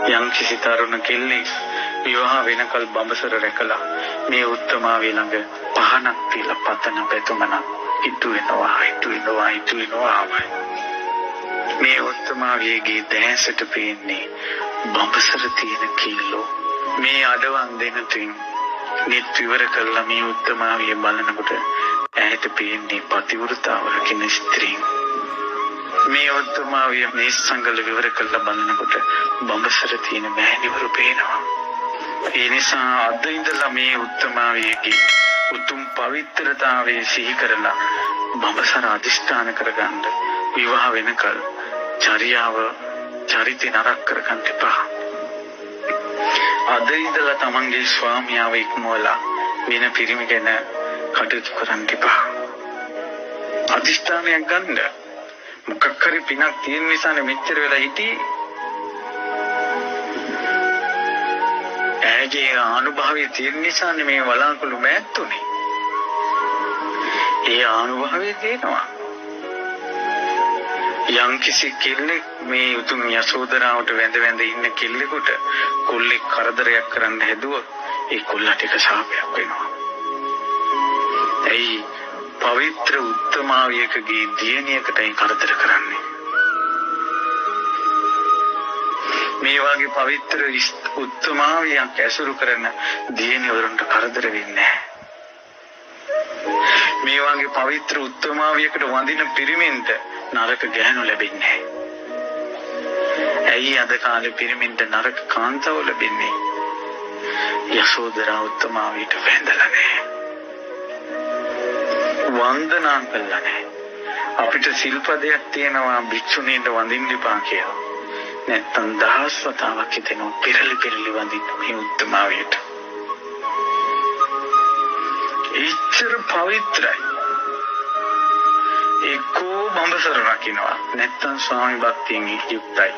යම් කිසි තරුණ කෙල්ලෙක් විවාහ වෙනකල් බඹසර රැකලා මේ උත්තමාවිය ළඟ පහනක් තියලා පතන පැතුමනක් ඉටු වෙනවා. මේ උත්තමාවියගේ දැසට පේන්නේ බඹසර තියෙන කිල්ලෝ. මේ අඩවන් දෙනටින් නිත් විවර කළා මේ උත්තමාවිය බලනකොට ඇයට පේන්නේ පතිවෘතාව රකින්න ස්ත්‍රීන්. මේ උත්තමාවිය මේ සංගල විවර කළා බලනකොට බඹසර තියෙන මෑණිවරු පේනවා. ඒ නිසා අද ඉඳලා මේ උත්තමාවියගේ උතුම් පවිත්‍රතාවය සිහි කරලා බඹසර අධිෂ්ඨාන කරගන්න විවාහ වෙනකල් චරිතය නරක කරගන්න එපා. අද ඉඳලා තමන්ගේ ස්වාමියාව ඉක්මවලා වෙන පිරිමි ගැන කටයුතු කරන්න එපා. අධිෂ්ඨානයක් ගන්න. මොකක් හරි පිනක් තියෙන නිසානේ මෙච්චර වෙලා හිටියේ. ඇගේ අනුභවය තියෙන නිසානේ මේ වලාකුළු මෑත්තුනේ. ඒ අනුභවය තියෙනවා. යම් කිසි කෙල්ලෙක් මේ උතුම් යසෝදරාවට වැඳ ඉන්න කෙල්ලෙකුට කොල්ලෙක් කරදරයක් කරන්න හැදුවොත් ඒ කොල්ලට එක ශාපයක් වෙනවා. ඇයි පවිත්‍ර උත්තමාවියකගේ දියණියකටයි කරදර කරන්නේ? මේ වගේ පවිත්‍ර උත්තමාවියක් ඇසුරු කරන දියණිවරුන්ට කරදර වෙන්නේ නැහැ. මේ වගේ පවිත්‍ර උත්තමාවියකට වඳින පිරිමින්ට නරක ගැහණු ලැබෙන්නේ නැහැ. ඇයි අද කාලේ පිරිමින්ට නරක කාන්තාව ලැබෙන්නේ? යසෝදරා උත්තමාවියට වැඳලා නැහැ. වන්දනා කළා නැහැ. අපිට සිල්පදයක් තියෙනවා භික්ෂුණීන්ට වඳින්න එපා කියලා. නැත්තම් දහස් වතාවක් හිතෙනවා පෙරලි වඳින්න මේ උත්තමාවියට. ඉච්ඡර පවිත්‍රයි. එක්කෝ බඹසර රකින්නවා නැත්තම් ස්වාමි භක්තියෙන් යුක්තයි.